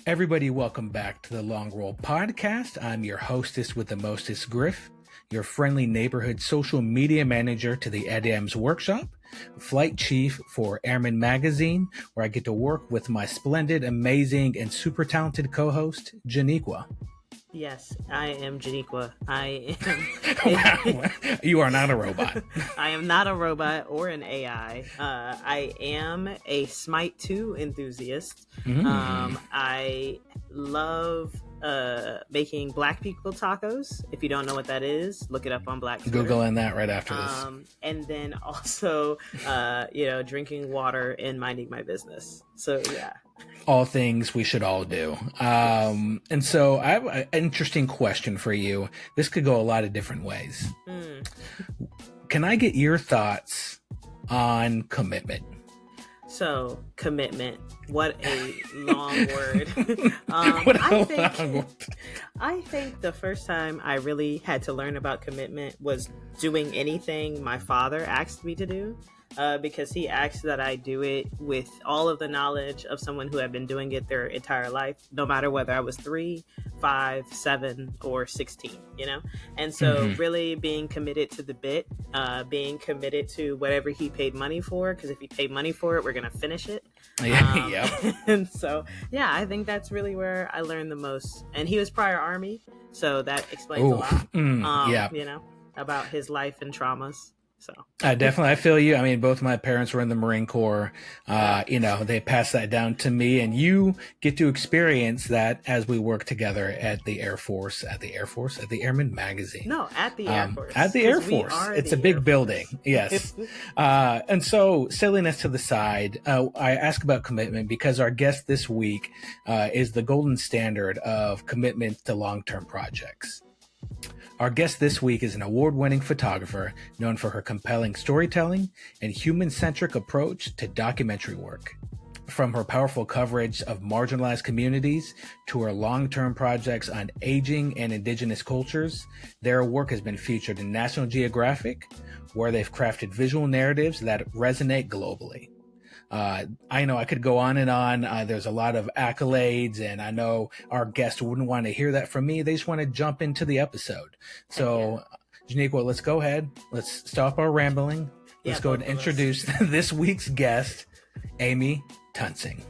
Everybody, welcome back to the Long Roll Podcast. I'm your hostess with the mostest, Griff, your friendly neighborhood social media manager to the EDM's workshop, flight chief for Airman Magazine, where I get to work with my splendid, amazing, and super talented co-host, Janiqua. Yes, I am Janiqua. Wow, you are not a robot. I am not a robot or an AI. I am a Smite 2 enthusiast. I love making black people tacos. If you don't know what that is, look it up on Black Twitter. Googling that right after this. And then also, drinking water and minding my business. So, yeah. All things we should all do. And so I have an interesting question for you. This could go a lot of different ways. Can I get your thoughts on commitment? So, commitment. What a long word. I think the first time I really had to learn about commitment was doing anything my father asked me to do. Because he asked that I do it with all of the knowledge of someone who had been doing it their entire life, no matter whether I was 3, 5, 7, or 16, And so really being committed to the bit, being committed to whatever he paid money for, because if he paid money for it, we're going to finish it. And so, I think that's really where I learned the most. And he was prior Army, so that explains a lot, about his life and traumas. So definitely, I feel you. I mean, both my parents were in the Marine Corps. They passed that down to me, and you get to experience that as we work together at the Air Force, at the Airman Magazine. No, at the Air Force. At the Air Force. It's a big building. Yes. And so, silliness to the side, I ask about commitment because our guest this week is the golden standard of commitment to long-term projects. Our guest this week is an award-winning photographer known for her compelling storytelling and human-centric approach to documentary work. From her powerful coverage of marginalized communities to her long-term projects on aging and indigenous cultures, their work has been featured in National Geographic, where they've crafted visual narratives that resonate globally. I know I could go on and on. There's a lot of accolades, and I know our guests wouldn't want to hear that from me. They just want to jump into the episode. So, Janiqua, let's go ahead. Let's stop our rambling. Let's go ahead and introduce this week's guest, Amy Toensing.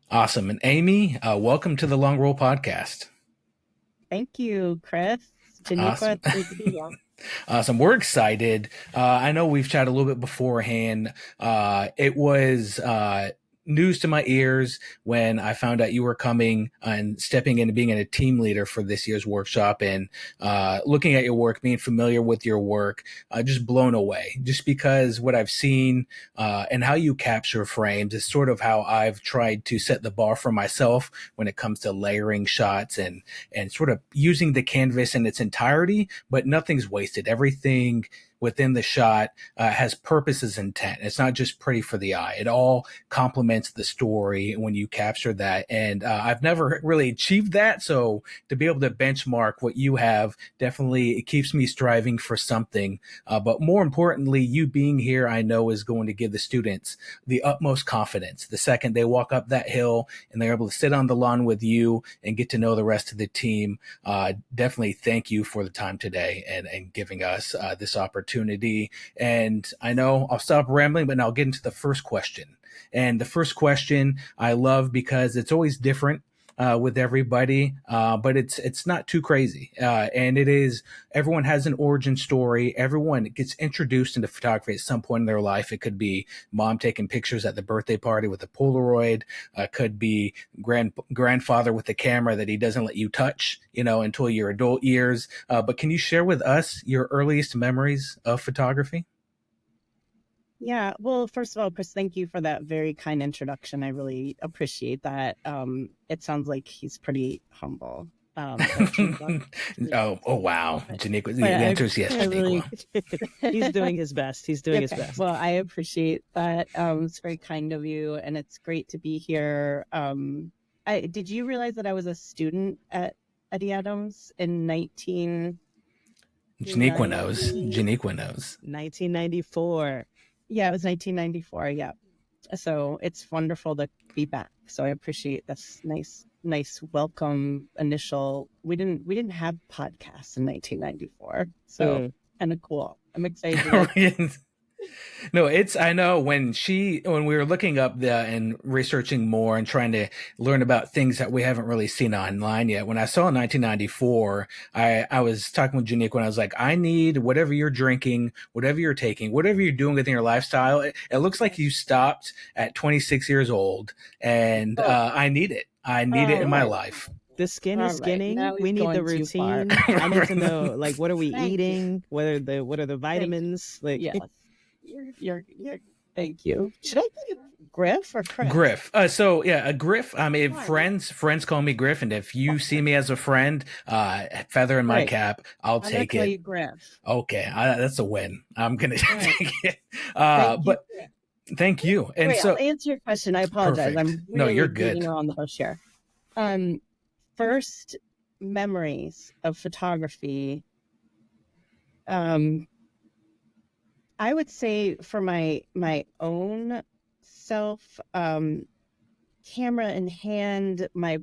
Awesome. And Amy, welcome to the Long Roll Podcast. Thank you, Chris. Janiqua, awesome. Awesome. We're excited. I know we've chatted a little bit beforehand. It was news to my ears when I found out you were coming and stepping in and being a team leader for this year's workshop, and looking at your work, being familiar with your work, just blown away. Just because what I've seen and how you capture frames is sort of how I've tried to set the bar for myself when it comes to layering shots and sort of using the canvas in its entirety, but nothing's wasted. Everything within the shot has purposes, intent. It's not just pretty for the eye. It all complements the story when you capture that. And I've never really achieved that. So to be able to benchmark what you have, definitely it keeps me striving for something. But more importantly, you being here, I know is going to give the students the utmost confidence. The second they walk up that hill and they're able to sit on the lawn with you and get to know the rest of the team, definitely thank you for the time today and giving us this opportunity. And I know I'll stop rambling, but now I'll get into the first question. And the first question I love because it's always different with everybody, but it's not too crazy. And it is, everyone has an origin story. Everyone gets introduced into photography at some point in their life. It could be mom taking pictures at the birthday party with a Polaroid. Could be grandfather with a camera that he doesn't let you touch, until your adult years. But can you share with us your earliest memories of photography? Yeah, well, first of all, Chris, thank you for that very kind introduction. I really appreciate that. It sounds like he's pretty humble. Oh, wow. Janiqua, the answer is yes, Janiqua. He's doing his best. He's doing his best. Well, I appreciate that. It's very kind of you, and it's great to be here. Did you realize that I was a student at Eddie Adams in Janiqua Right. knows. Janiqua knows. 1994. Yeah, it was 1994. Yeah. So it's wonderful to be back. So I appreciate this nice welcome initial. We didn't have podcasts in 1994. So Mm. kind of cool. I'm excited. No, I know when we were looking up and researching more and trying to learn about things that we haven't really seen online yet. When I saw 1994, I was talking with Janique when I was like, I need whatever you're drinking, whatever you're taking, whatever you're doing within your lifestyle. It looks like you stopped at 26 years old, and Oh, I need it. I need it all in my right. life. The skin All is right. skinning. Now We he's need the going too far. routine. I need to know, like, what are we Thank you. eating? What are the vitamins? Like, Yes. You're thank you. Should I call you Griff or Chris? Griff. So yeah, a Griff. I mean, Fine. friends call me Griff, and if you see me as a friend, feather in my Right. cap, I'll I'm gonna take call it. you Griff. Okay, that's a win. I'm gonna All right. take it. Thank you. But thank you. And Wait, so I'll answer your question. I apologize. perfect. I'm No, really you're beating good. around the bush here. First memories of photography. I would say for my own self, camera in hand, my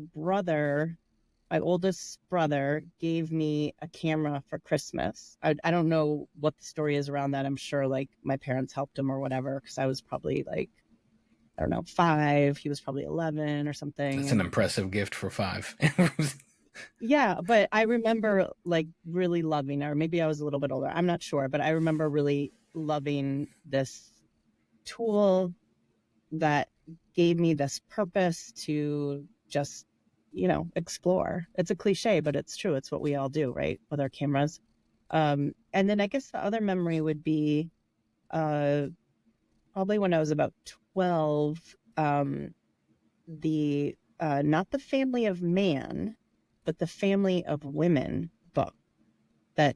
oldest brother gave me a camera for Christmas. I don't know what the story is around that. I'm sure like my parents helped him or whatever, because I was probably like, I don't know, 5. He was probably 11 or something. That's an impressive gift for 5. Yeah, but I remember like really loving, or maybe I was a little bit older. I'm not sure, but I remember really loving this tool that gave me this purpose to just, explore. It's a cliche, but it's true. It's what we all do, right? With our cameras. And then I guess the other memory would be probably when I was about 12, the not the Family of Man, but the Family of Women book that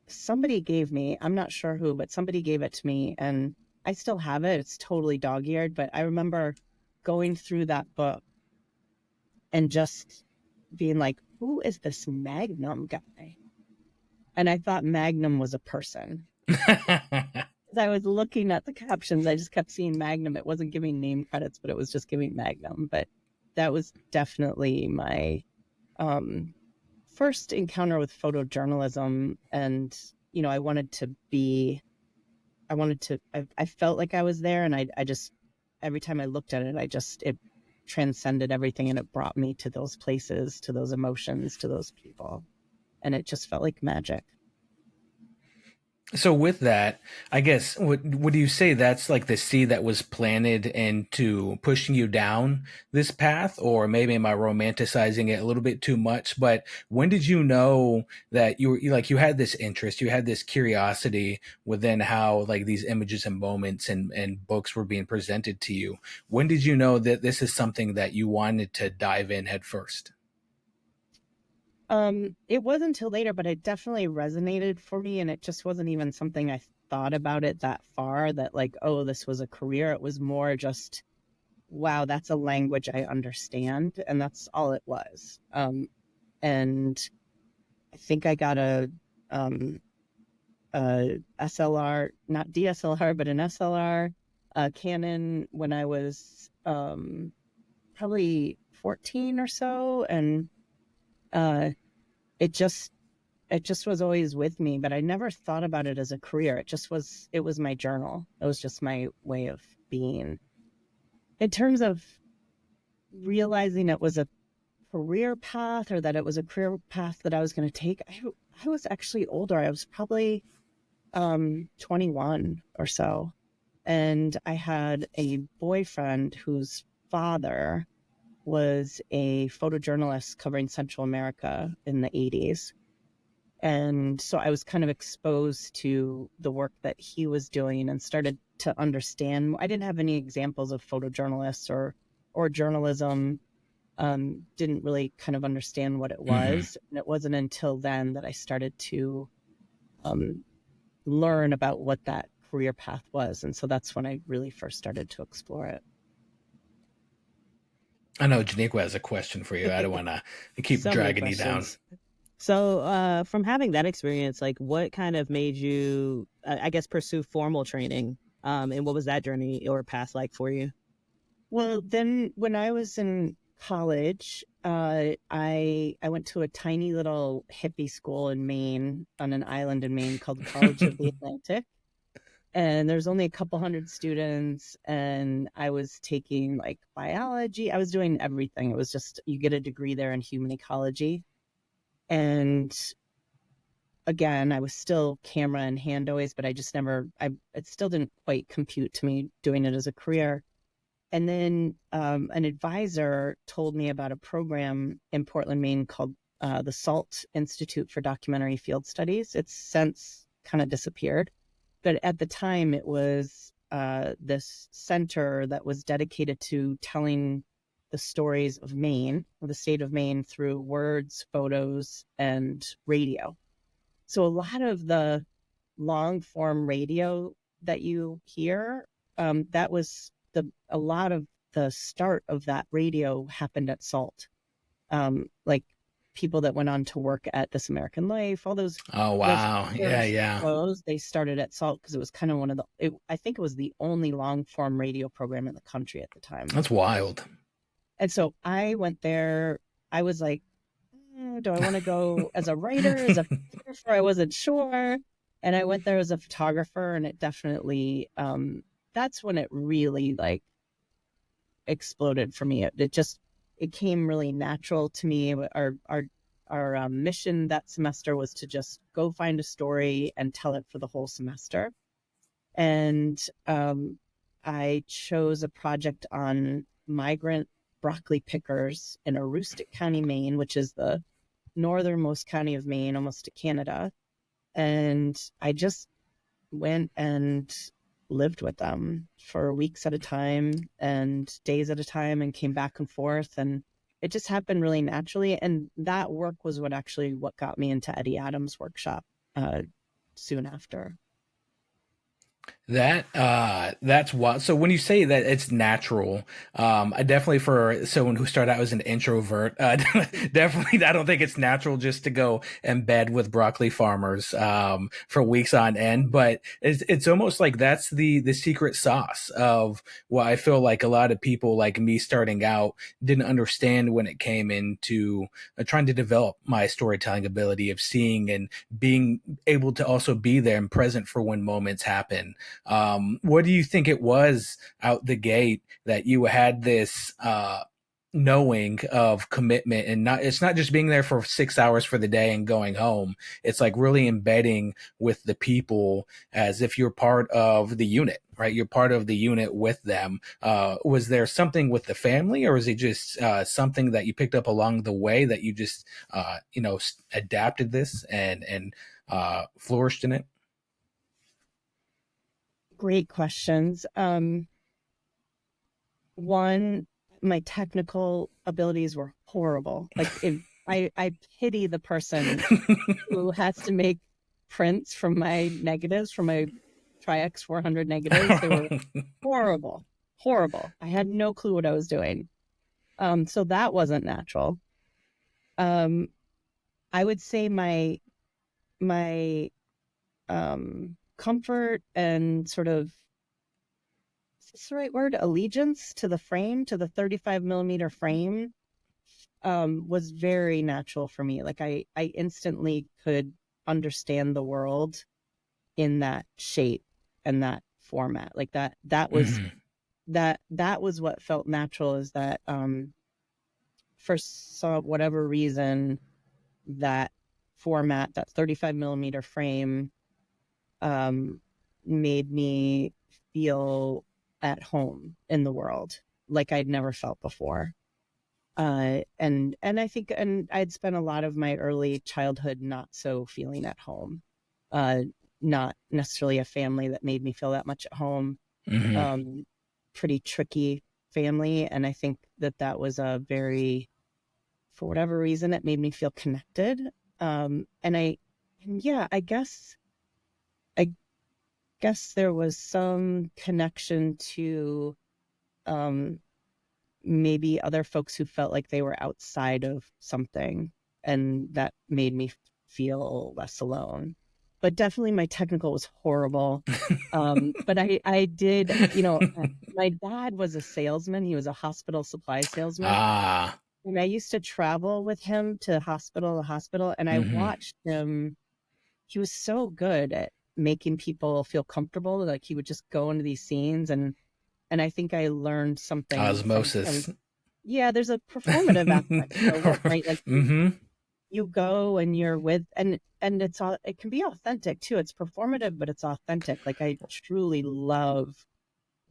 somebody gave me. I'm not sure who, but somebody gave it to me, and I still have it. It's totally dog-eared, but I remember going through that book and just being like, who is this Magnum guy? And I thought Magnum was a person. As I was looking at the captions, I just kept seeing Magnum. It wasn't giving name credits, but it was just giving Magnum. But that was definitely my first encounter with photojournalism. And, I felt like I was there. And I just, every time I looked at it, it transcended everything. And it brought me to those places, to those emotions, to those people. And it just felt like magic. So with that, I guess, would you say that's like the seed that was planted into pushing you down this path? Or maybe am I romanticizing it a little bit too much? But when did you know that you had this interest, you had this curiosity within how like these images and moments and books were being presented to you? When did you know that this is something that you wanted to dive in head first? It wasn't until later, but it definitely resonated for me, and it just wasn't even something I thought about it that far, that like, oh, this was a career. It was more just, wow, that's a language I understand, and that's all it was. And I think I got a SLR, not DSLR, but an SLR Canon when I was probably 14 or so, and it just was always with me, but I never thought about it as a career. It was my journal. It was just my way of being. In terms of realizing it was a career path, or that it was a career path that I was going to take, I was actually older. I was probably 21 or so. And I had a boyfriend whose father was a photojournalist covering Central America in the 80s. And so I was kind of exposed to the work that he was doing and started to understand. I didn't have any examples of photojournalists or journalism, didn't really kind of understand what it was. Mm-hmm. And it wasn't until then that I started to learn about what that career path was. And so that's when I really first started to explore it. I know Janiqua has a question for you. I don't want to keep dragging you down. So, from having that experience, like, what kind of made you, I guess, pursue formal training? And what was that journey or path like for you? Well, then when I was in college, I went to a tiny little hippie school in Maine, on an island in Maine called College of the Atlantic. And there's only a couple hundred students, and I was taking like biology. I was doing everything. It was just, you get a degree there in human ecology. And again, I was still camera and hand always, but I just never, it still didn't quite compute to me doing it as a career. And then an advisor told me about a program in Portland, Maine called the SALT Institute for Documentary Field Studies. It's since kind of disappeared. But at the time, it was this center that was dedicated to telling the stories of Maine, of the state of Maine, through words, photos, and radio. So a lot of the long form radio that you hear, that was a lot of the start of that radio happened at SALT. Like people that went on to work at This American Life, all Oh, those wow. Yeah, first yeah. shows, they started at SALT because it was kind of one of I think it was the only long form radio program in the country at the time. That's wild. And so I went there. I was like, do I want to go as a writer, as a photographer? I wasn't sure. And I went there as a photographer, and it definitely, that's when it really like exploded for me. It came really natural to me. Our mission that semester was to just go find a story and tell it for the whole semester. And I chose a project on migrant broccoli pickers in Aroostook County, Maine, which is the northernmost county of Maine, almost to Canada. And I just went and lived with them for weeks at a time and days at a time, and came back and forth. And it just happened really naturally. And that work was what got me into Eddie Adams' workshop soon after. That's what. So when you say that it's natural, I definitely, for someone who started out as an introvert, definitely I don't think it's natural just to go embed with broccoli farmers for weeks on end. But it's almost like that's the secret sauce of what I feel like a lot of people like me starting out didn't understand when it came into trying to develop my storytelling ability of seeing and being able to also be there and present for when moments happen. What do you think it was out the gate that you had this knowing of commitment, and it's not just being there for 6 hours for the day and going home. It's like really embedding with the people as if you're part of the unit, right? You're part of the unit with them. Was there something with the family, or is it just something that you picked up along the way that you just, adapted this and flourished in it? Great questions. One, my technical abilities were horrible. Like if I pity the person who has to make prints from my negatives, from my Tri-X 400 negatives. They were horrible, horrible. I had no clue what I was doing. So that wasn't natural. I would say my comfort and sort of, is this the right word? Allegiance to the frame, to the 35 millimeter frame, was very natural for me. Like I instantly could understand the world in that shape and that format. Like that was that was what felt natural, is that for some whatever reason, that format, that 35 millimeter frame, made me feel at home in the world like I'd never felt before. And I think, and I'd spent a lot of my early childhood not so feeling at home, not necessarily a family that made me feel that much at home. Pretty tricky family, and I think that was a very, for whatever reason, it made me feel connected. And yeah, I guess there was some connection to maybe other folks who felt like they were outside of something. and that made me feel less alone. But definitely my technical was horrible. But I did, my dad was a salesman. He was a hospital supply salesman. Ah. And I used to travel with him to hospital to hospital, and I Mm-hmm. watched him. He was so good at making people feel comfortable. Like he would just go into these scenes, and I think I learned something from him. Osmosis. Yeah, there's a performative aspect to the work, right? Like Mm-hmm. you go and you're with, and it's all, it can be authentic too. It's performative, but it's authentic. Like I truly love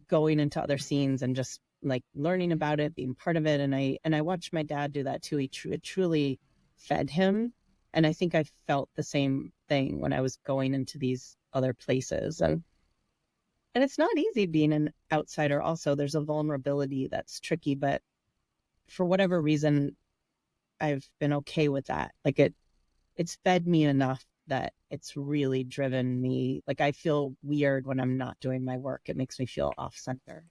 going into other scenes and just like learning about it, being part of it. And I watched my dad do that too. It truly fed him. And I think I felt the same thing when I was going into these other places. And it's not easy being an outsider. Also, there's a vulnerability that's tricky, but for whatever reason, I've been okay with that. Like it's fed me enough that it's really driven me. Like I feel weird when I'm not doing my work. It makes me feel off center.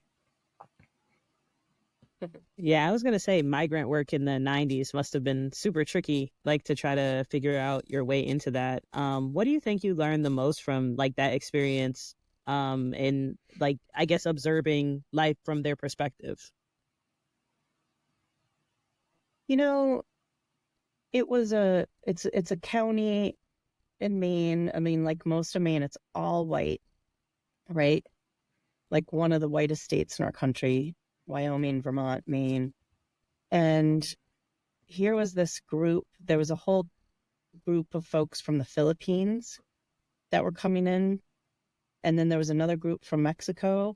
Yeah, I was gonna say migrant work in the '90s must have been super tricky, like to try to figure out your way into that. What do you think you learned the most from like that experience? And like I guess observing life from their perspective. You know, it's a county in Maine. I mean, like most of Maine, it's all white, right? Like one of the whitest states in our country, Wyoming, Vermont, Maine. And here was this group, there was a whole group of folks from the Philippines that were coming in. And then there was another group from Mexico.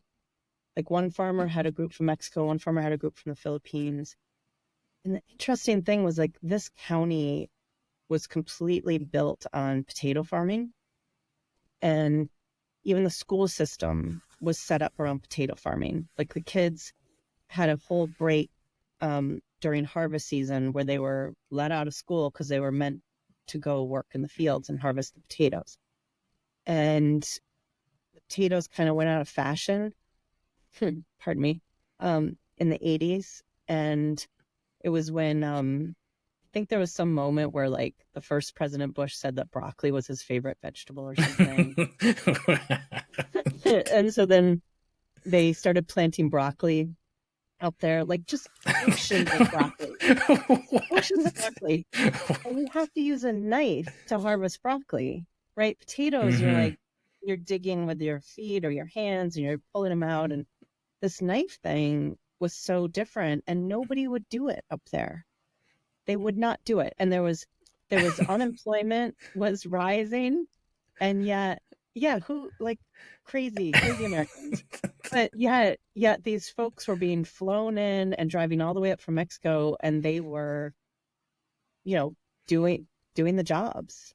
Like one farmer had a group from Mexico, one farmer had a group from the Philippines. And the interesting thing was like this county was completely built on potato farming. And even the school system was set up around potato farming. Like the kids had a whole break during harvest season where they were let out of school because they were meant to go work in the fields and harvest the potatoes. And the potatoes kind of went out of fashion, pardon me, in the 80s. And it was when I think there was some moment where like the first President Bush said that broccoli was his favorite vegetable or something. And so then they started planting broccoli out there, like just oceans of broccoli, oceans of broccoli. And you have to use a knife to harvest broccoli, right? Potatoes, you're like, you're digging with your feet or your hands and you're pulling them out. And this knife thing was so different and nobody would do it up there. They would not do it. And there was unemployment was rising. And yet, yeah, who like crazy Americans. But yet these folks were being flown in and driving all the way up from Mexico and they were, doing the jobs.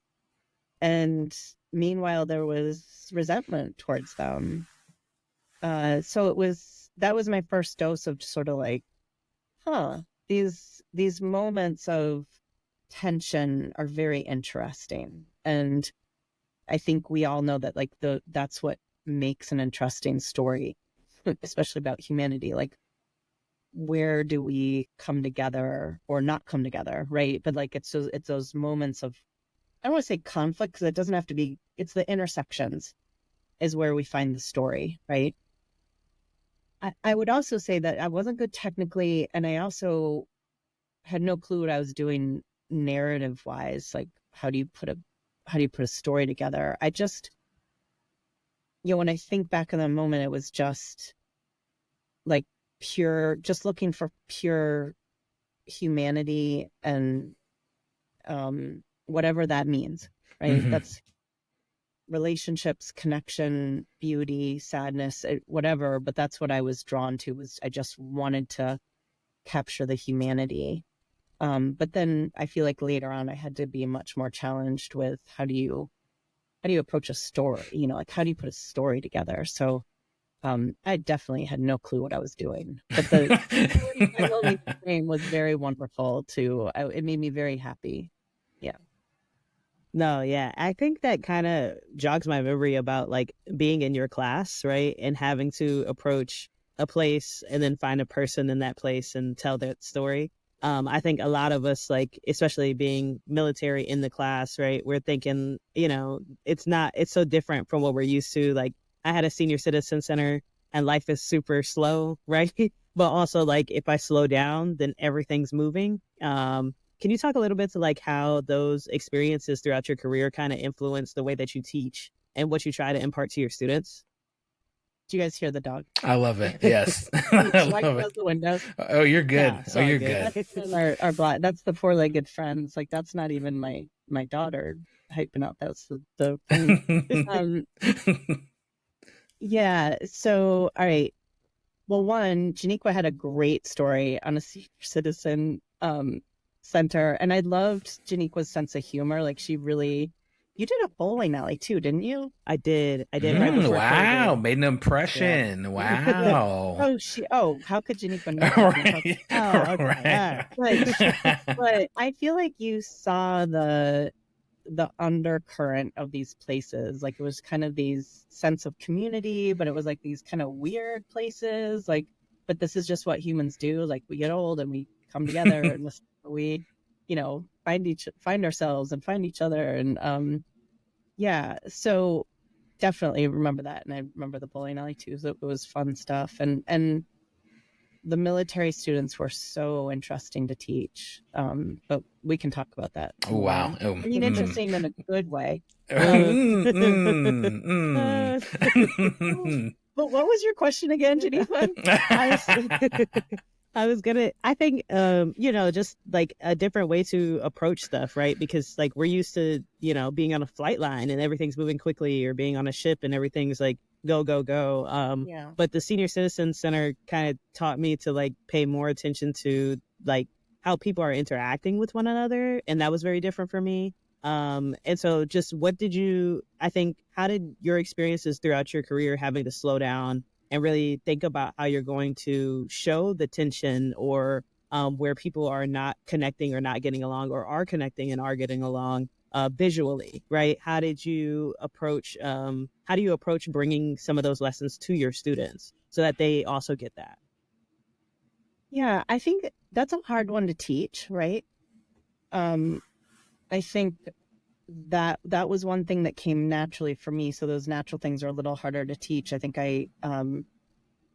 And meanwhile there was resentment towards them. So that was my first dose of sort of like, these moments of tension are very interesting. And I think we all know that like that's what makes an interesting story, especially about humanity. Like where do we come together or not come together, right? But like it's those moments of, I don't want to say conflict because it doesn't have to be, it's the intersections is where we find the story, right? I would also say that I wasn't good technically, and I also had no clue what I was doing narrative wise. Like how do you put a story together? I just, when I think back in the moment, it was just like just looking for pure humanity and whatever that means, right? That's relationships, connection, beauty, sadness, whatever. But that's what I was drawn to, was I just wanted to capture the humanity. But then I feel like later on I had to be much more challenged with how do you approach a story, like how do you put a story together? So I definitely had no clue what I was doing, but the name was very wonderful too. It made me very happy. Yeah. No, yeah. I think that kind of jogs my memory about like being in your class, right? And having to approach a place and then find a person in that place and tell that story. I think a lot of us, like, especially being military in the class, right, we're thinking, it's so different from what we're used to. Like, I had a senior citizen center and life is super slow, right? But also, like, if I slow down, then everything's moving. Can you talk a little bit to like how those experiences throughout your career kind of influence the way that you teach and what you try to impart to your students? Do you guys hear the dog? I love it. Yes. Should I I love it. close the windows? Oh, you're good. Yeah, Oh, sorry, you're good. good. That's our black. That's the four-legged friends. Like that's not even my daughter hyping up. That's the thing. Um, yeah. So, all right. Well, one, Janiqua had a great story on a senior citizen center, and I loved Janiqua's sense of humor. Like she really, you did a bowling alley too, didn't you? I did. I did right before Wow, COVID. made an Yeah. impression. Wow. How could Janiqua know that? Right. Oh, okay. All right. Right. But I feel like you saw the undercurrent of these places. Like it was kind of these sense of community, but it was like these kind of weird places. Like, but this is just what humans do. Like we get old and we come together and we, find ourselves and find each other. And yeah, so definitely remember that. And I remember the bowling alley too. So it was fun stuff. And the military students were so interesting to teach. But we can talk about that Oh, more. wow. Oh, I mean, interesting in a good way. But what was your question again, Geneva? I think, just like a different way to approach stuff, right? Because like we're used to, being on a flight line and everything's moving quickly, or being on a ship and everything's like go, go, go. Yeah. But the Senior Citizen Center kind of taught me to like pay more attention to like how people are interacting with one another. And that was very different for me. And so just how did your experiences throughout your career having to slow down and really think about how you're going to show the tension, or where people are not connecting or not getting along, or are connecting and are getting along visually, right? How do you approach bringing some of those lessons to your students so that they also get that? Yeah, I think that's a hard one to teach, right? I think that was one thing that came naturally for me. So those natural things are a little harder to teach. I think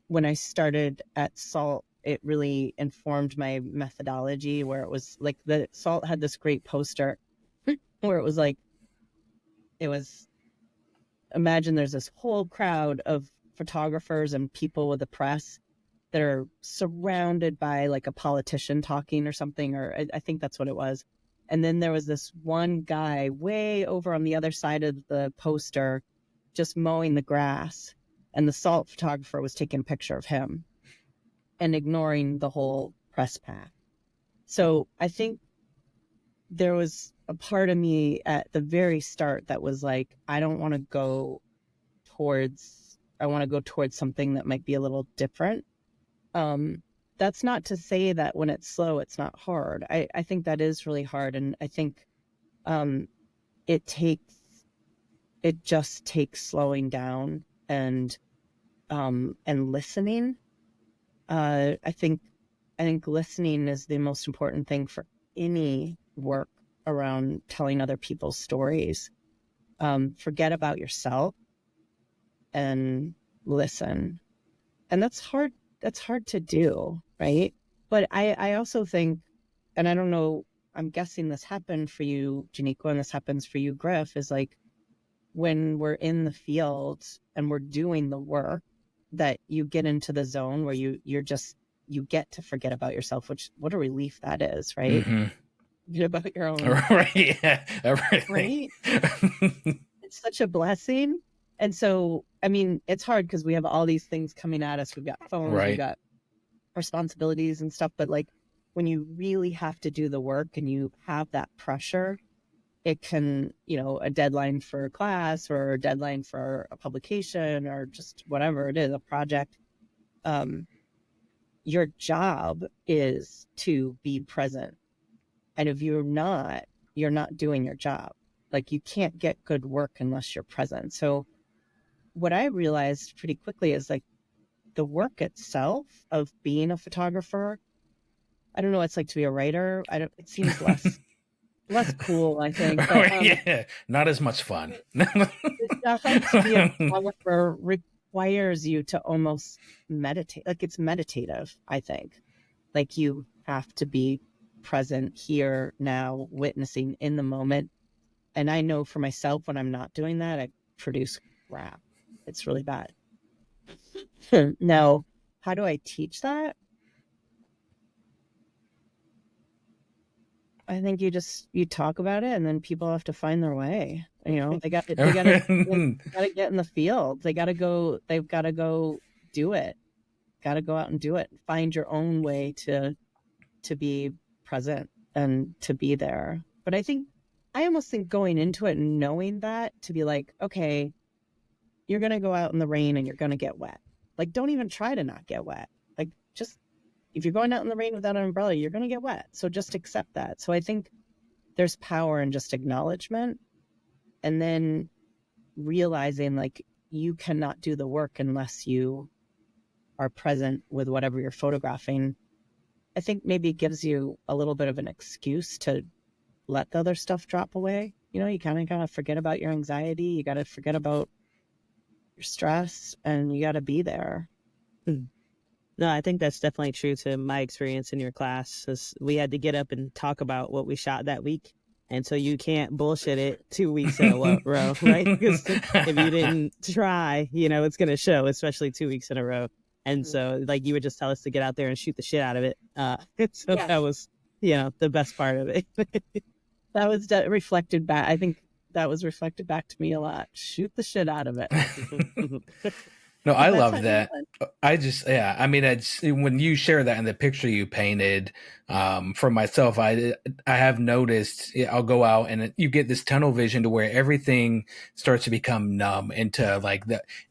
when I started at SALT, it really informed my methodology, where it was like the SALT had this great poster where it was, imagine there's this whole crowd of photographers and people with the press that are surrounded by like a politician talking or something, or I think that's what it was. And then there was this one guy way over on the other side of the poster just mowing the grass. And the SALT photographer was taking a picture of him and ignoring the whole press pack. So I think there was a part of me at the very start that was like, I want to go towards something that might be a little different. That's not to say that when it's slow, it's not hard. I think that is really hard. And I think it just takes slowing down and listening. I think listening is the most important thing for any work around telling other people's stories. Forget about yourself and listen. And that's hard to do, right? But I also think, and I don't know, I'm guessing this happened for you, Janiqua, and this happens for you, Griff, is like when we're in the field and we're doing the work, that you get into the zone where you get to forget about yourself, which what a relief that is, right? Mm-hmm. Forget about your own. Right. Yeah. Right? It's such a blessing. And so, I mean, it's hard because we have all these things coming at us. We've got phones, Right. we've got responsibilities and stuff. But like when you really have to do the work and you have that pressure, it can, a deadline for a class or a deadline for a publication or just whatever it is, a project. Your job is to be present. And if you're not doing your job. Like you can't get good work unless you're present. So what I realized pretty quickly is like the work itself of being a photographer, I don't know what it's like to be a writer. It seems less cool, I think. But Yeah, not as much fun. definitely to be a photographer requires you to almost meditate. Like it's meditative, I think. Like you have to be present here now, witnessing in the moment. And I know for myself, when I'm not doing that, I produce crap. It's really bad. Now, how do I teach that? I think you talk about it, and then people have to find their way. You know, they gotta get in the field. They've gotta go do it. Gotta go out and do it. Find your own way to be present and to be there. But I almost think going into it and knowing that, to be like, okay, you're gonna go out in the rain and you're gonna get wet. Like, don't even try to not get wet. Like, just if you're going out in the rain without an umbrella, you're gonna get wet. So just accept that. So I think there's power in just acknowledgement, and then realizing like you cannot do the work unless you are present with whatever you're photographing. I think maybe it gives you a little bit of an excuse to let the other stuff drop away. You know, you kind of forget about your anxiety. You got to forget about your stress, and you got to be there. No, I think that's definitely true to my experience in your class. 'Cause we had to get up and talk about what we shot that week. And so you can't bullshit it 2 weeks in a row, right? Because if you didn't try, it's going to show, especially 2 weeks in a row. And so, like, you would just tell us to get out there and shoot the shit out of it. So Yeah. that was, the best part of it. That was reflected back. I think that was reflected back to me a lot. Shoot the shit out of it. No, I That's love how you that. learn. I mean, when you share that in the picture you painted, for myself, I have noticed, I'll go out and you get this tunnel vision to where everything starts to become numb into like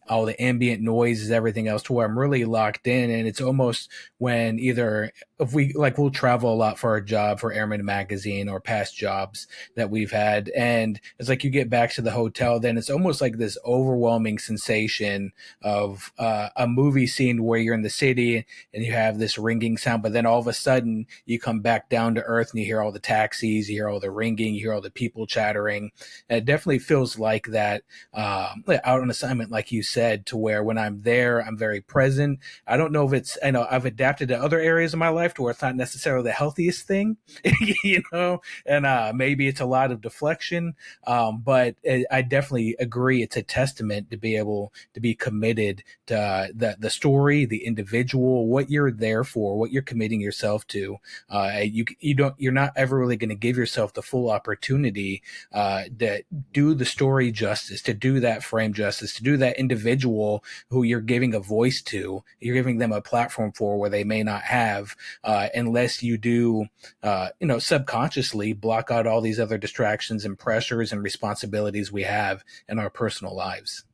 all the ambient noises, everything else, to where I'm really locked in. And it's almost when either if we'll travel a lot for our job for Airman Magazine or past jobs that we've had. And it's like you get back to the hotel, then it's almost like this overwhelming sensation of a movie scene where you're in the city and you have this ringing sound, but then all of a sudden you come back down to earth and you hear all the taxis, you hear all the ringing, you hear all the people chattering. And it definitely feels like that out on assignment, like you said, to where when I'm there, I'm very present. I don't know if I know I've adapted to other areas of my life to where it's not necessarily the healthiest thing, and maybe it's a lot of deflection. But I definitely agree. It's a testament to be able to be committed to the story, the individual, what you're there for, what you're committing yourself to. You're not ever really going to give yourself the full opportunity to do the story justice, to do that frame justice, to do that individual who you're giving a voice to, you're giving them a platform for where they may not have, unless you do, subconsciously block out all these other distractions and pressures and responsibilities we have in our personal lives.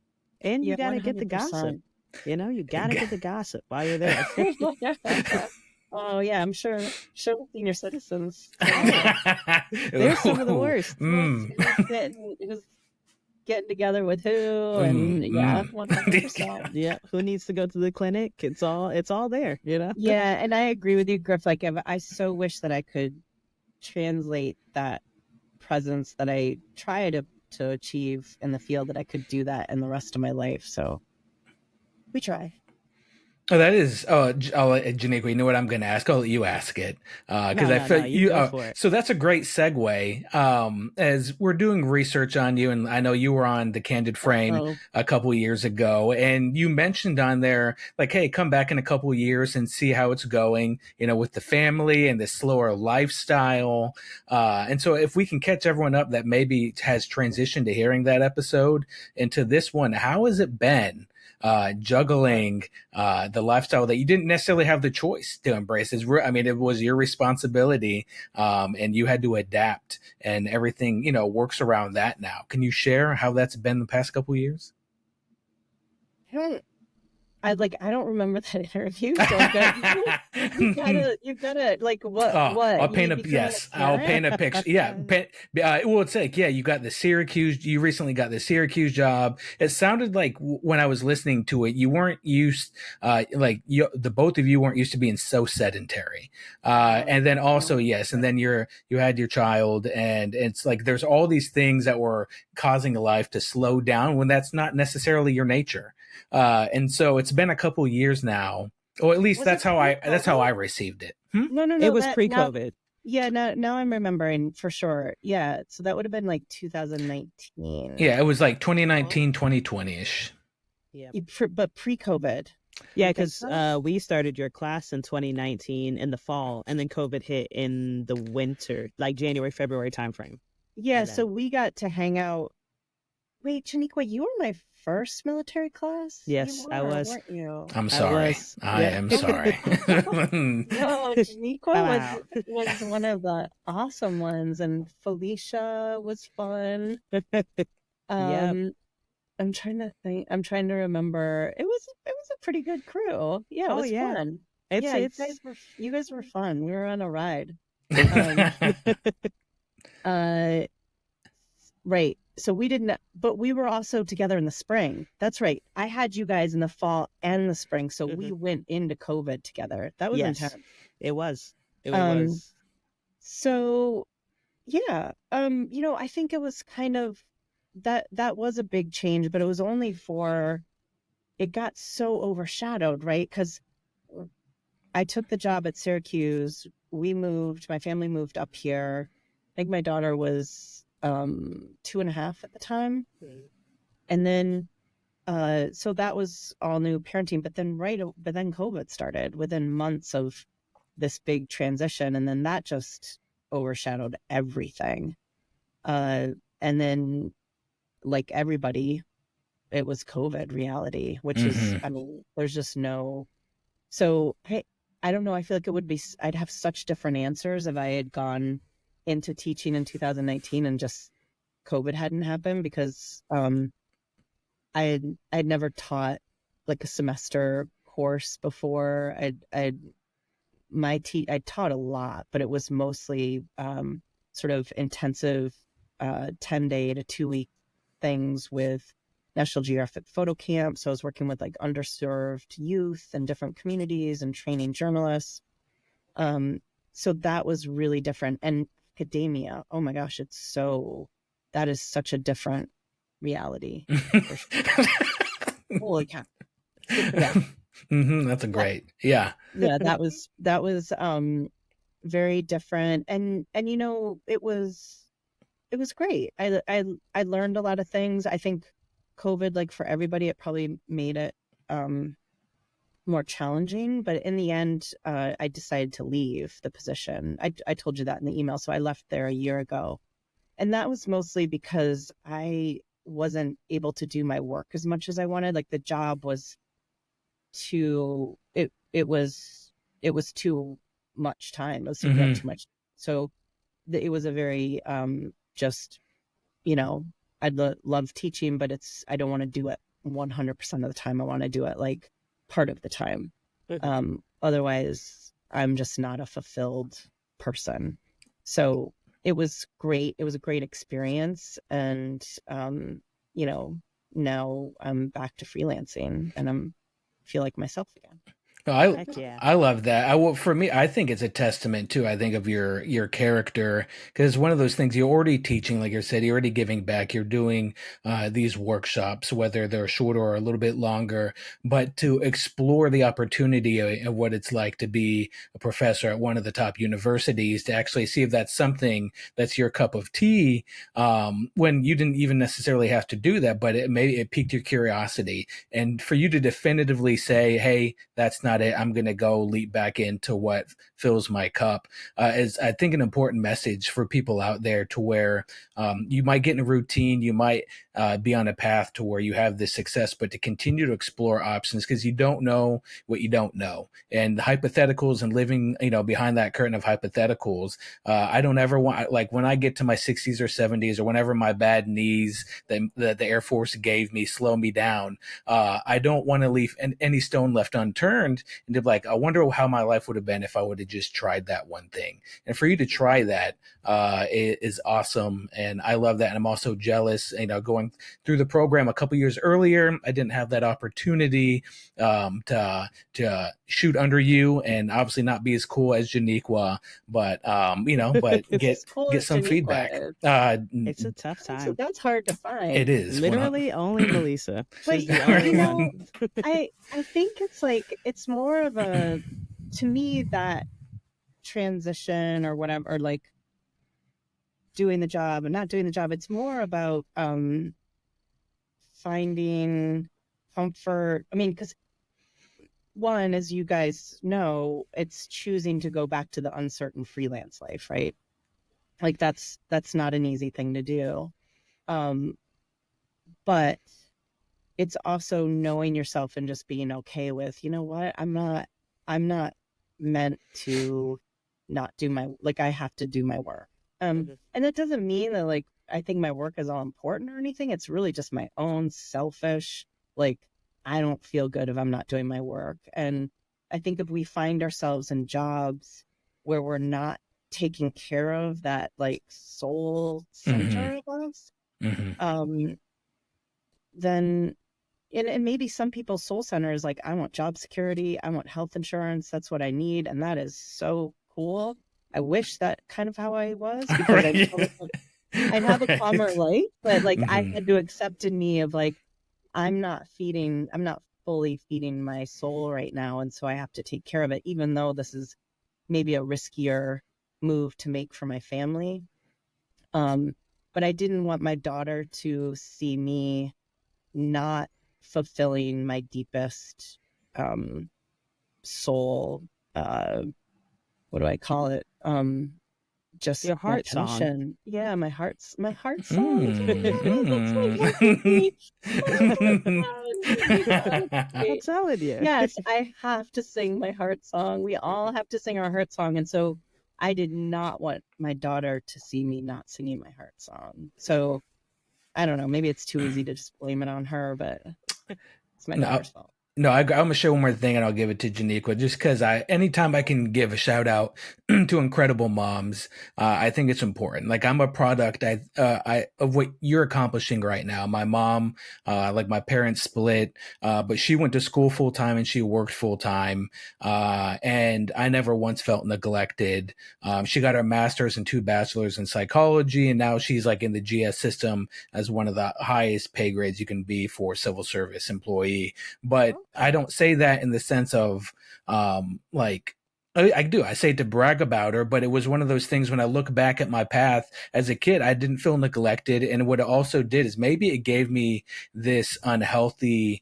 And you Yeah, got to get the gossip. 100%. You got to get the gossip while you're there. Oh yeah, I'm sure senior citizens. They're some of the worst. Who's getting together with who, and yeah, 100%. Yeah, who needs to go to the clinic? It's all there, Yeah, and I agree with you, Griff. Like, I so wish that I could translate that presence that I try to achieve in the field, that I could do that in the rest of my life. So we try. Oh, that is. Janiqua, you know what I'm going to ask? I'll let you ask it because I feel you go for it. So that's a great segue. As we're doing research on you, and I know you were on the Candid Frame a couple years ago, and you mentioned on there like, "Hey, come back in a couple years and see how it's going." With the family and the slower lifestyle. And so, if we can catch everyone up that maybe has transitioned to hearing that episode into this one, how has it been? Juggling the lifestyle that you didn't necessarily have the choice to embrace. It was your responsibility, and you had to adapt, and everything works around that now. Can you share how that's been the past couple of years? I don't remember that interview, so you've gotta like Oh, I'll what you paint a becoming yes. a I'll paint a parent? picture. Yeah, well, it's like you got the Syracuse. You recently got the Syracuse job. It sounded like when I was listening to it, you weren't used. The both of you weren't used to being so sedentary. And then also yes, and then you had your child, and it's like there's all these things that were causing life to slow down when that's not necessarily your nature. And so it's been a couple years now. Or at least Was it that's how I pre-COVID? received it. Hmm? No, no, It no. was That now, pre-COVID. yeah, now I'm remembering for sure. Yeah, so that would have been like 2019. Yeah, it was like 2019, 2020-ish. Yeah. But pre-COVID. Yeah, You think because so? we started your class in 2019 in the fall, and then COVID hit in the winter, like January, February timeframe. Yeah, And so then, we got to hang out. Wait, Shaniqua, you were my first military class? yes, You I were, was. weren't you? I'm I sorry. was. I Yep. am sorry. No, Shaniqua Wow. was one of the awesome ones, and Felicia was fun. Yep. I'm trying to think. I'm trying to remember. It was a pretty good crew. Yeah, it Oh was yeah. fun. It's Yeah, it's you guys were fun. We were on a ride. Um, uh, right. So we didn't, but we were also together in the spring. That's right. I had you guys in the fall and the spring, so we went into COVID together. That was yes, intense. it was. It Um, was. So yeah, I think it was kind of that was a big change, but it was only it got so overshadowed, right? Because I took the job at Syracuse. My family moved up here. I think my daughter was 2.5 at the time. And then so that was all new parenting, but then COVID started within months of this big transition, and then that just overshadowed everything. And then like everybody, it was COVID reality, which is, I mean, there's just no. So I don't know. I feel like I'd have such different answers if I had gone into teaching in 2019 and just COVID hadn't happened, because I'd never taught like a semester course before. I taught a lot, but it was mostly sort of intensive 10-day to 2-week things with National Geographic photo camp. So I was working with like underserved youth and different communities and training journalists. So that was really different. And academia, oh my gosh, that is such a different reality. For sure. Holy cow. Yeah. That's a great. Yeah. Yeah, that was very different. And it was great. I learned a lot of things. I think COVID, like for everybody, it probably made it more challenging, but in the end, I decided to leave the position. I told you that in the email. So I left there a year ago. And that was mostly because I wasn't able to do my work as much as I wanted. Like the job was it was too much time. It was taking up too much. So it was a very just, I'd love teaching, but I don't want to do it 100% of the time. I want to do it like part of the time. Otherwise I'm just not a fulfilled person. So it was great. It was a great experience. And, now I'm back to freelancing and feel like myself again. Heck yeah. I love that. For me, I think it's a testament too. I think of your character, because one of those things you're already teaching, like you said, you're already giving back. You're doing these workshops, whether they're shorter or a little bit longer, but to explore the opportunity of what it's like to be a professor at one of the top universities, to actually see if that's something that's your cup of tea, when you didn't even necessarily have to do that, but it piqued your curiosity, and for you to definitively say, "Hey, that's not it. I'm going to go leap back into what fills my cup, is I think an important message for people out there, to where you might get in a routine, you might be on a path to where you have this success, but to continue to explore options, because you don't know what you don't know. And hypotheticals and living, behind that curtain of hypotheticals, I don't ever want, like, when I get to my 60s or 70s, or whenever my bad knees that the Air Force gave me slow me down, I don't want to leave any stone left unturned, and to be like, I wonder how my life would have been if I would have just tried that one thing. And for you to try that is awesome, and I love that. And I'm also jealous, going through the program a couple years earlier, I didn't have that opportunity to shoot under you, and obviously not be as cool as Janiqua, but but get Cool as some Janiqua feedback. is. It's a tough time. That's hard to find. It is Literally only Melissa. But She's the only one. I think it's more of a, to me, that transition or whatever, or like doing the job and not doing the job, it's more about finding comfort. I mean, because one, as you guys know, it's choosing to go back to the uncertain freelance life, right? Like that's not an easy thing to do. But it's also knowing yourself and just being okay with, you know what, I'm not meant to not do my, like, I have to do my work. And that doesn't mean that, like, I think my work is all important or anything. It's really just my own selfish, like, I don't feel good if I'm not doing my work. And I think if we find ourselves in jobs where we're not taking care of that, like, soul center of us, then, and maybe some people's soul center is like, I want job security, I want health insurance, that's what I need. And that is so cool. I wish that kind of how I was, because I'd have a calmer life, but like I had to accept in me of like, I'm not fully feeding my soul right now. And so I have to take care of it, even though this is maybe a riskier move to make for my family. But I didn't want my daughter to see me not fulfilling my deepest soul, what do I call it? Just your heart song. Yeah, my heart song. I'm telling you. Yes, I have to sing my heart song. We all have to sing our heart song. And so I did not want my daughter to see me not singing my heart song. So I don't know, maybe it's too easy to just blame it on her, but it's my daughter's fault. No, I'm gonna show one more thing, and I'll give it to Janiqua, just because anytime I can give a shout out to incredible moms, I think it's important. Like, I'm a product of what you're accomplishing right now. My mom, like, my parents split, but she went to school full time and she worked full time, and I never once felt neglected. She got her master's and 2 bachelors in psychology, and now she's like in the GS system as one of the highest pay grades you can be for a civil service employee. But I don't say that in the sense of like, I do. I say it to brag about her, but it was one of those things when I look back at my path as a kid, I didn't feel neglected. And what it also did is maybe it gave me this unhealthy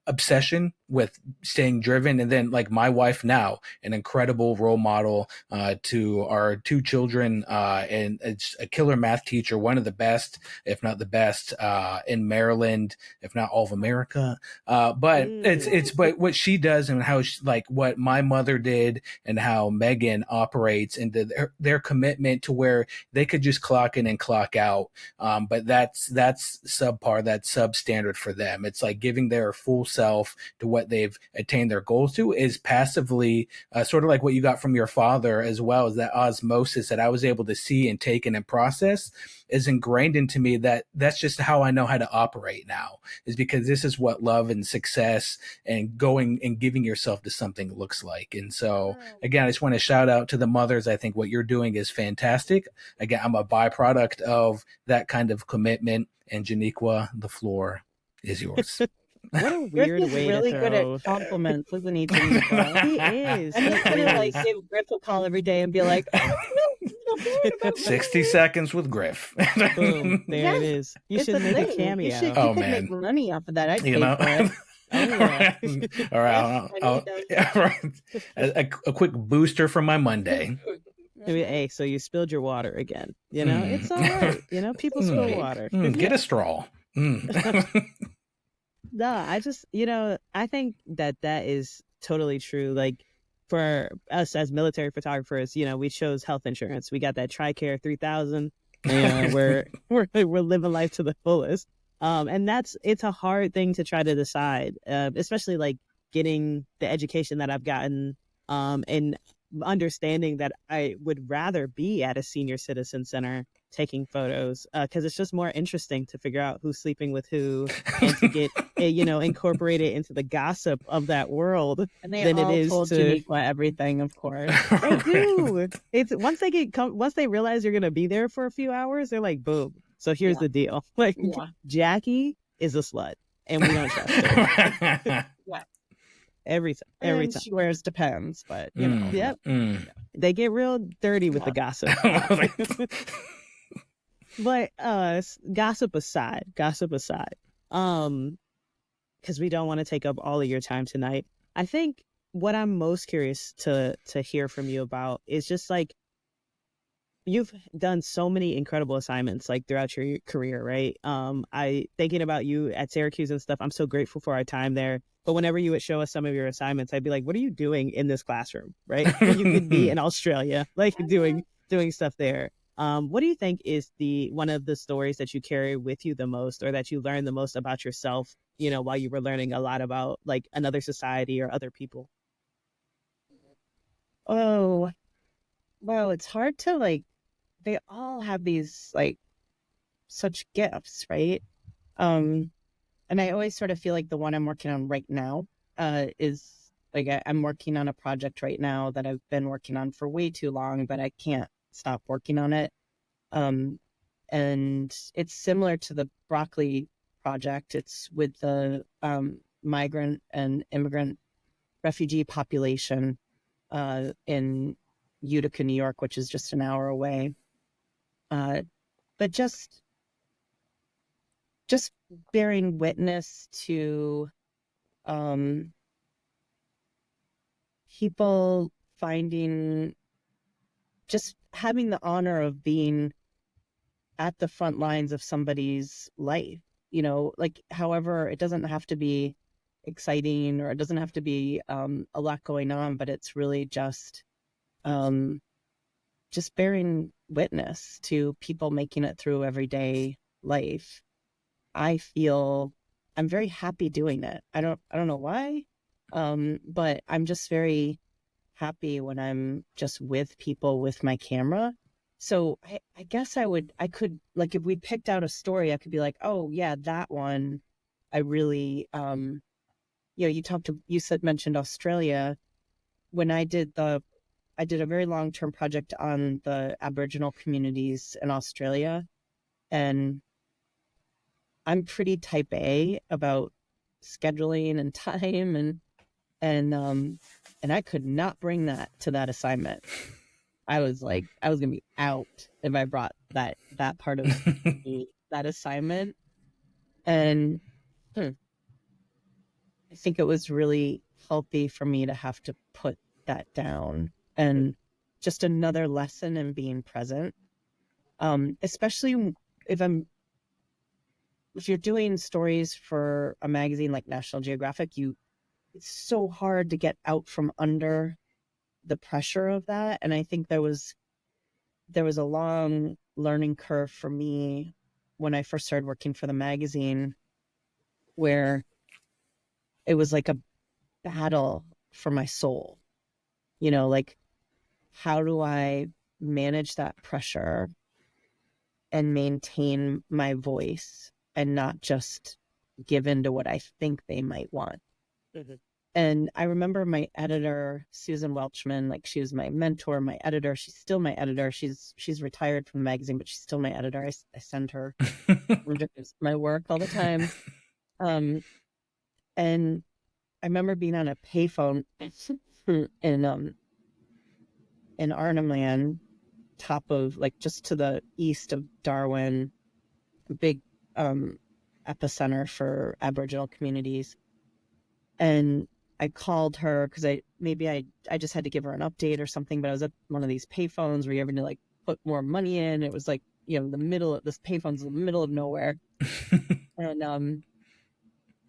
obsession with staying driven. And then, like, my wife now, an incredible role model to our 2 children, and it's a killer math teacher, one of the best, if not the best, in Maryland, if not all of America. But but what she does and how like what my mother did, and how Megan operates, and their commitment to where they could just clock in and clock out. But that's subpar, that's substandard for them. It's like giving their full self to what they've attained their goals to is passively, sort of like what you got from your father, as well as that osmosis that I was able to see and take in and process is ingrained into me. That's just how I know how to operate now, is because this is what love and success and going and giving yourself to something looks like. And so again, I just want to shout out to the mothers. I think what you're doing is fantastic. Again, I'm a byproduct of that kind of commitment. And Janiqua, the floor is yours. What a weird Griff is way really to good throw. at compliments, isn't he? Janiqua? He is. I'm just gonna like give Griff a call every day and be like, oh, 60 seconds with Griff. Boom. There it is. You it's should a make a thing. cameo. You could Oh, make man. money off of that. I'd pay You know? for it. Oh yeah. All right. Yes, I need those. Yeah, right. A quick booster from my Monday. I mean, hey, so you spilled your water again. Mm. It's all right. People spill Mm. water. Get a straw. Mm. No, I just, I think that is totally true. Like for us as military photographers, we chose health insurance. We got that TRICARE 3000. We're living life to the fullest. And it's a hard thing to try to decide, especially like getting the education that I've gotten, and understanding that I would rather be at a senior citizen center taking photos, because it's just more interesting to figure out who's sleeping with who and to get incorporated into the gossip of that world And they than it all is told to. Janiqua everything, of course. They do. It's once they realize you're gonna be there for a few hours, they're like, boom. So here's Yeah. the deal. Like Yeah. Jackie is a slut, and we don't trust her. Yeah. Every time. And she wears Depends, but you know. Yep. Mm. They get real dirty with the gossip. But gossip aside, because we don't want to take up all of your time tonight. I think what I'm most curious to hear from you about is just like, you've done so many incredible assignments like throughout your career, right? I thinking about you at Syracuse and stuff. I'm so grateful for our time there. But whenever you would show us some of your assignments, I'd be like, "What are you doing in this classroom?" Right? You could be in Australia, like doing stuff there. What do you think is one of the stories that you carry with you the most, or that you learned the most about yourself? While you were learning a lot about like another society or other people. Oh, well, it's hard to like. They all have these like such gifts, right? And I always sort of feel like the one I'm working on right now is like I'm working on a project right now that I've been working on for way too long, but I can't stop working on it. And it's similar to the broccoli project. It's with the migrant and immigrant refugee population in Utica, New York, which is just an hour away. But just bearing witness to people just having the honor of being at the front lines of somebody's life, like however, it doesn't have to be exciting or it doesn't have to be a lot going on, but it's really just bearing witness to people making it through everyday life. I feel I'm very happy doing it. I don't know why, but I'm just very happy when I'm just with people with my camera. So I guess I could like if we picked out a story, I could be like, oh yeah, that one. I really you mentioned Australia. When I did a very long-term project on the Aboriginal communities in Australia, and I'm pretty type A about scheduling and time, and I could not bring that to that assignment. I was gonna be out if I brought that part of that assignment. And I think it was really healthy for me to have to put that down, and just another lesson in being present. Especially if you're doing stories for a magazine like National Geographic, it's so hard to get out from under the pressure of that. And I think there was a long learning curve for me when I first started working for the magazine, where it was like a battle for my soul. Like, how do I manage that pressure and maintain my voice and not just give in to what I think they might want? Mm-hmm. And I remember my editor, Susan Welchman, like she was my mentor, my editor. She's still my editor. She's retired from the magazine, but she's still my editor. I send her my work all the time. And I remember being on a payphone in Arnhem Land, top of like just to the east of Darwin, big epicenter for Aboriginal communities. And I called her because I just had to give her an update or something, but I was at one of these payphones where you're having to like put more money in. It was like, the middle of this payphone's in the middle of nowhere. And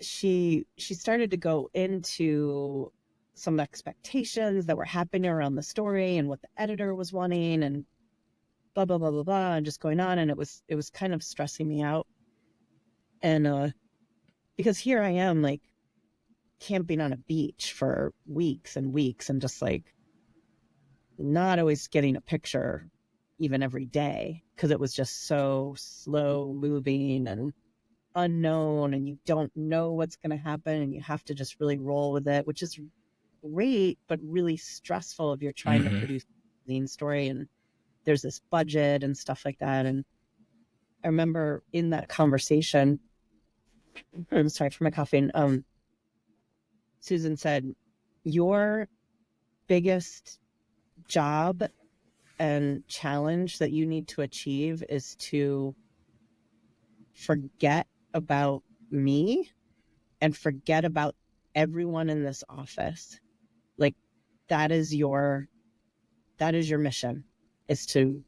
she started to go into some expectations that were happening around the story and what the editor was wanting and blah blah blah blah blah, and just going on, and it was kind of stressing me out. And because here I am like camping on a beach for weeks and weeks and just like not always getting a picture even every day because it was just so slow moving and unknown, and you don't know what's going to happen, and you have to just really roll with it, which is great but really stressful if you're trying to produce a lean story and there's this budget and stuff like that. And I remember in that conversation, I'm sorry for my coughing, Susan said, your biggest job and challenge that you need to achieve is to forget about me and forget about everyone in this office. Like that is your mission, is to,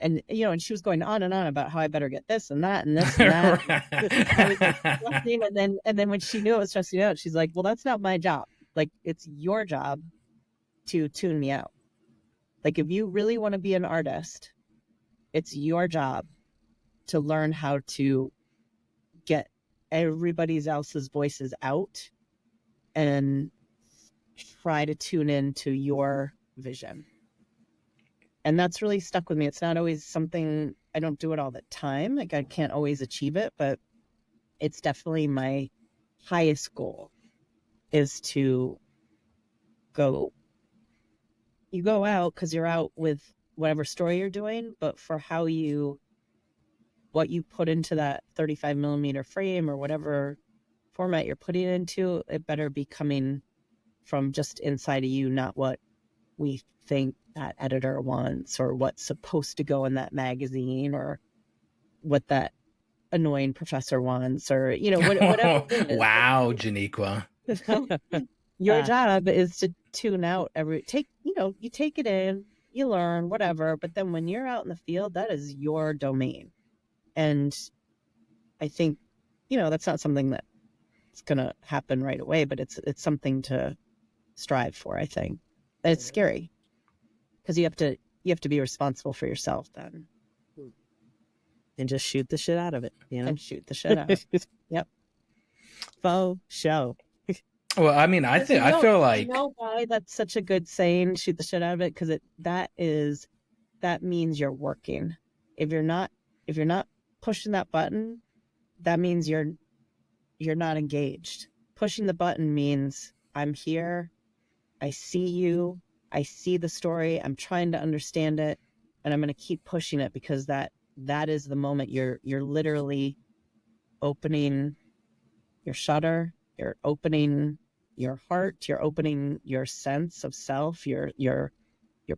and and she was going on and on about how I better get this and that and this and that. I was like, and then when she knew it was stressing out, she's like, well, that's not my job. Like it's your job to tune me out. Like if you really want to be an artist, it's your job to learn how to get everybody else's voices out and try to tune into your vision. And that's really stuck with me. It's not always something, I don't do it all the time. Like I can't always achieve it, but it's definitely my highest goal is to go. You go out because you're out with whatever story you're doing, but for what you put into that 35 millimeter frame or whatever format you're putting it into, it better be coming from just inside of you, not what we think that editor wants or what's supposed to go in that magazine or what that annoying professor wants or, whatever. Wow, Janiqua. Your job is to tune out you take it in, you learn, whatever. But then when you're out in the field, that is your domain. And I think, that's not something that's going to happen right away, but it's something to strive for, I think. And it's scary because you have to be responsible for yourself then. And just shoot the shit out of it, And shoot the shit out. Yep. Faux show. Well, I mean, I feel like, you know why that's such a good saying, shoot the shit out of it? Because that means you're working. If you're not pushing that button, that means you're not engaged. Pushing the button means I'm here, I see you, I see the story, I'm trying to understand it, and I'm going to keep pushing it because that is the moment you're literally opening your shutter, you're opening your heart, you're opening your sense of self, your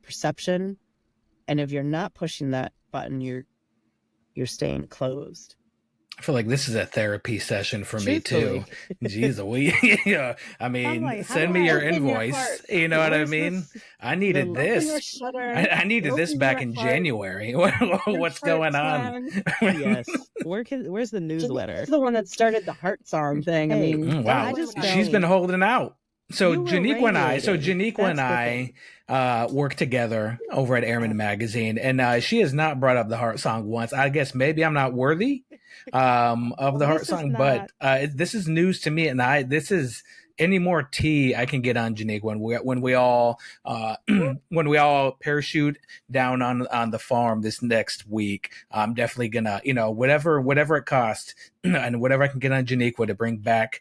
perception. And if you're not pushing that button, you're staying closed. I feel like this is a therapy session for me too. Jeez, yeah. I mean, like, send me your invoice. You know what I mean? I needed this. I needed this back in January. What's going on? Yes. Where's the newsletter? This is the one that started the heart song thing. Hey, I mean, wow. She's been holding out. So Janiqua and I work together over at Airman Magazine, and she has not brought up the heart song once. I guess maybe I'm not worthy of the heart song, but this is news to me, and this is any more tea I can get on Janiqua when we all when we all parachute down on the farm this next week. I'm definitely gonna, whatever it costs and whatever I can get on Janiqua to bring back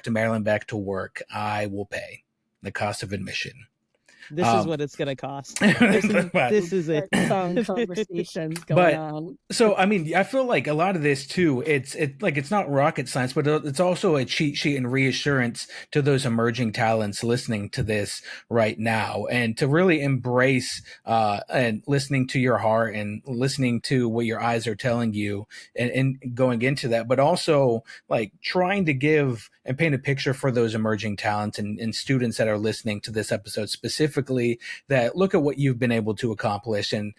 to Maryland, back to work, I will pay the cost of admission. This is what it's gonna cost. This is it. Some conversations going on. So, I mean, I feel like a lot of this too, it's not rocket science, but it's also a cheat sheet and reassurance to those emerging talents listening to this right now, and to really embrace and listening to your heart and listening to what your eyes are telling you, and going into that, but also like trying to give and paint a picture for those emerging talents and students that are listening to this episode specifically, that look at what you've been able to accomplish, and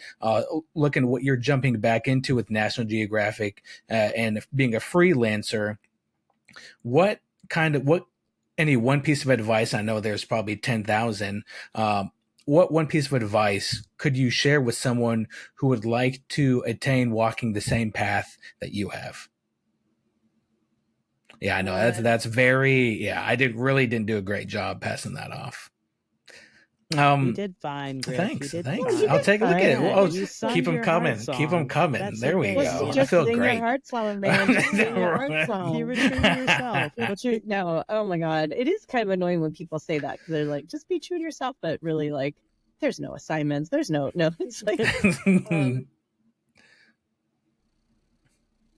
look at what you're jumping back into with National Geographic and being a freelancer. What any one piece of advice, I know there's probably 10,000, what one piece of advice could you share with someone who would like to attain walking the same path that you have? Yeah, I know that's very, yeah, I didn't do a great job passing that off. You did fine, Griff. Thanks. Fine. I'll take a look at it. Oh, You sung keep them your coming. heart Keep them song. coming. That's There we okay. go. You I just feel sing great. your heart song, man. Just sing your heart song. You were true to yourself. But no, oh my God. It is kind of annoying when people say that, because they're like, just be true to yourself, but really, like, there's no assignments. There's no, it's like,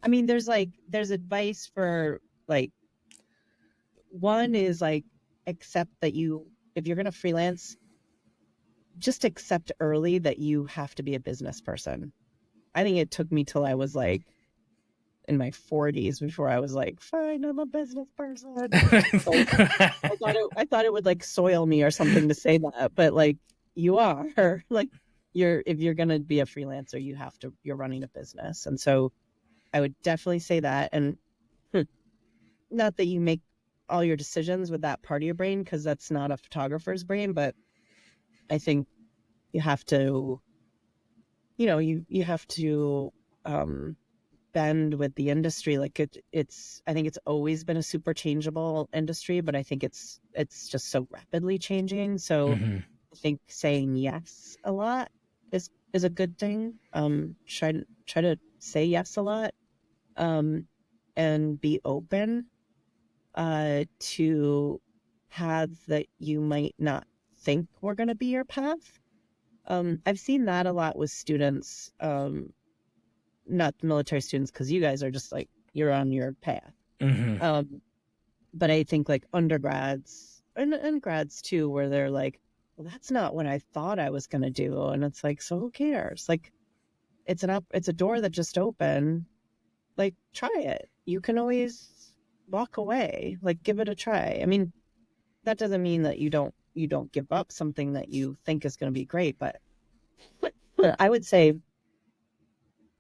I mean, there's advice for, like, one is like, accept that if you're going to freelance, just accept early that you have to be a business person. I think it took me till I was like in my 40s before I was like, fine, I'm a business person. Like, I thought it would like soil me or something to say that, but like, you are like, if you're going to be a freelancer, you're running a business. And so I would definitely say that. And not that you make all your decisions with that part of your brain, because that's not a photographer's brain, but I think you have to, you have to bend with the industry. Like I think it's always been a super changeable industry, but I think it's just so rapidly changing. So I think saying yes a lot is a good thing. Try to say yes a lot, and be open to paths that you might not think were going to be your path. I've seen that a lot with students, not military students, because you guys are just like, you're on your path. But I think like undergrads and grads too, where they're like, well, that's not what I thought I was going to do. And it's like, so who cares? Like, it's a door that just opened. Like, try it. You can always walk away, like, give it a try. I mean, that doesn't mean that you don't give up something that you think is going to be great, but I would say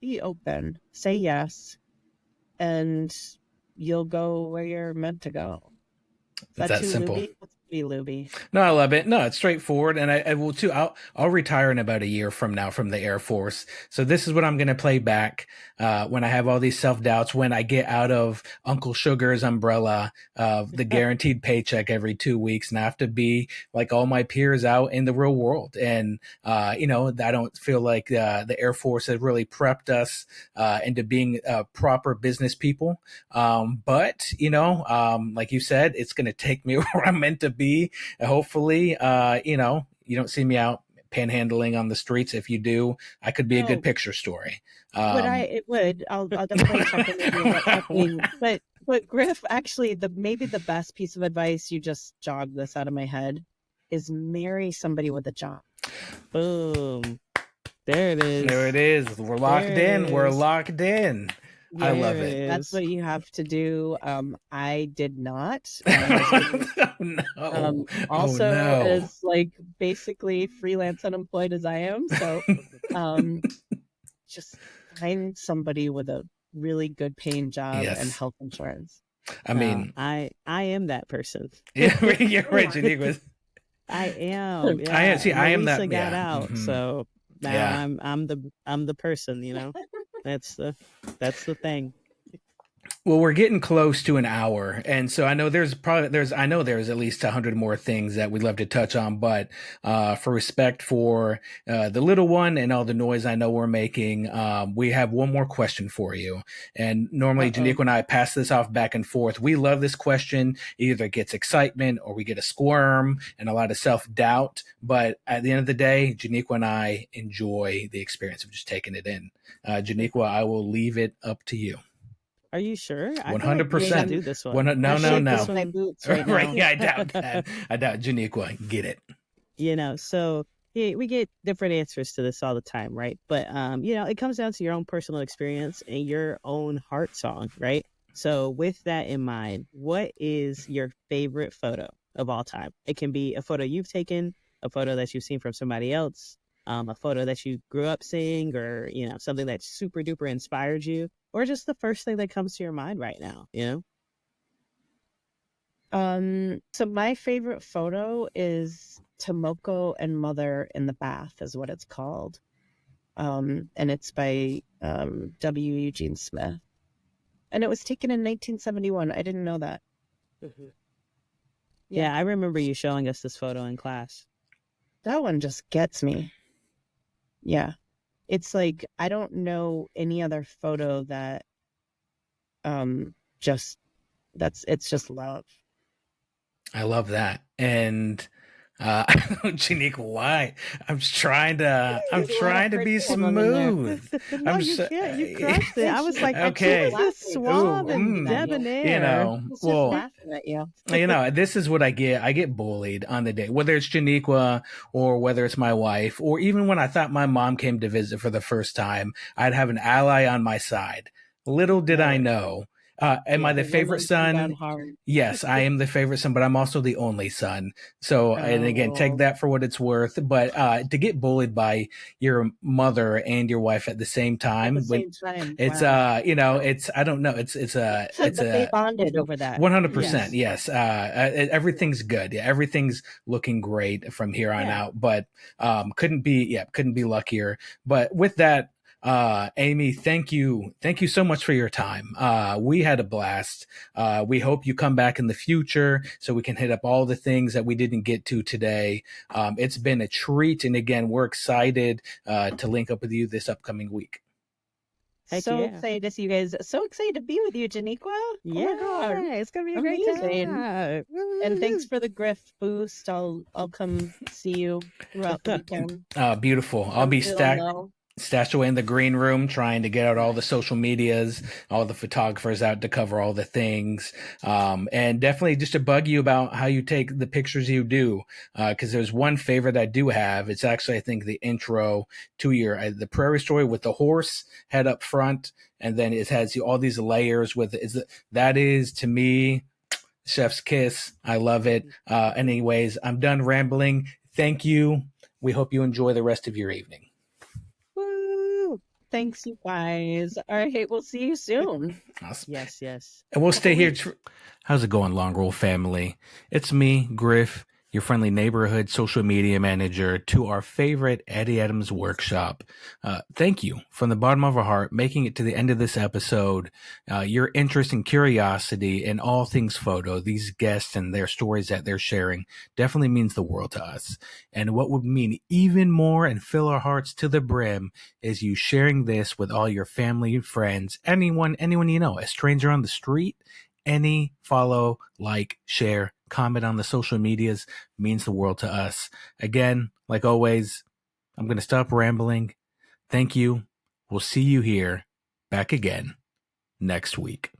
be open, say yes, and you'll go where you're meant to go. It's that simple. Loopy? Let's be loopy. No, I love it. No, it's straightforward. And I will too. I'll retire in about a year from now from the Air Force. So this is what I'm going to play back when I have all these self-doubts, when I get out of Uncle Sugar's umbrella of the guaranteed paycheck every 2 weeks, and I have to be like all my peers out in the real world. And, I don't feel like the Air Force has really prepped us into being proper business people. But, like you said, it's going to take me where I'm meant to be. Hopefully, you don't see me out panhandling on the streets. If you do, I could be a good picture story. I'll definitely check in with you. But Griff, actually, maybe the best piece of advice, you just jogged this out of my head, is marry somebody with a job. Boom. There it is. There it is. We're locked in. We're locked in. I love it. That's what you have to do. I did not. No. Also, no. as like basically freelance unemployed as I am, so just find somebody with a really good paying job and health insurance. I mean, I am that person. Yeah, you're right, Janiqua. I am. Yeah. I am. See, I am that. Got out, so now I'm the person. That's the thing. Well, we're getting close to an hour, and so I know there's at least 100 more things that we'd love to touch on, but for respect for the little one and all the noise I know we're making, we have one more question for you. And normally, Uh-oh. Janique and I pass this off back and forth. We love this question; either it gets excitement or we get a squirm and a lot of self-doubt. But at the end of the day, Janique and I enjoy the experience of just taking it in. Janique, I will leave it up to you. Are you sure? I feel like we should 100%. do this One, one. no, I'm no, shaking no. my boots right now. Right? Yeah, I doubt that. I doubt Janiqua. Get it. So yeah, we get different answers to this all the time, right? But it comes down to your own personal experience and your own heart song, right? So with that in mind, what is your favorite photo of all time? It can be a photo you've taken, a photo that you've seen from somebody else, a photo that you grew up seeing, or something that super duper inspired you, or just the first thing that comes to your mind right now. So my favorite photo is Tomoko and Mother in the Bath is what it's called. And it's by W. Eugene Smith. And it was taken in 1971. I didn't know that. Yeah, I remember you showing us this photo in class. That one just gets me. Yeah. It's like I don't know any other photo that it's just love. I love that. And Janique, why? I'm trying to be smooth. No, you can't. You crushed it. I was like, okay. This is suave and debonair. Well, laughing at you. This is what I get. I get bullied on the day, whether it's Janiqua or whether it's my wife, or even when I thought my mom came to visit for the first time, I'd have an ally on my side. Little did I know. Am I the favorite son? Yes, I am the favorite son, but I'm also the only son. So, and again, take that for what it's worth. But to get bullied by your mother and your wife at the same time, it's wow. it's I don't know, it's they bonded over that. 100%. Yes, everything's good. Yeah, everything's looking great from here on out. But couldn't be luckier. But with that. Amy, thank you so much for your time. We had a blast. We hope you come back in the future so we can hit up all the things that we didn't get to today. It's been a treat, and again, we're excited to link up with you this upcoming week. Excited to see you guys. So excited to be with you, Janiqua. Yeah, oh my God. It's gonna be a great time. And thanks for the Griff boost. I'll come see you throughout the weekend. Beautiful. I'll be stashed away in the green room trying to get out all the social medias, all the photographers out to cover all the things, and definitely just to bug you about how you take the pictures you do, because there's one favorite I do have. It's actually, I think, the intro to the prairie story with the horse head up front, and then it has all these layers that is to me chef's kiss. I love it. Anyways, I'm done rambling. Thank you. We hope you enjoy the rest of your evening. Thanks, you guys. All right, we'll see you soon. Awesome. Yes. And we'll stay here. How's it going, Long Roll family? It's me, Griff, your friendly neighborhood social media manager to our favorite Eddie Adams workshop. Thank you from the bottom of our heart, making it to the end of this episode. Your interest and curiosity in all things photo, these guests and their stories that they're sharing definitely means the world to us. And what would mean even more and fill our hearts to the brim is you sharing this with all your family, friends, anyone you know, a stranger on the street. Any follow, like, share, comment on the social medias means the world to us. Again, like always, I'm going to stop rambling. Thank you. We'll see you here back again next week.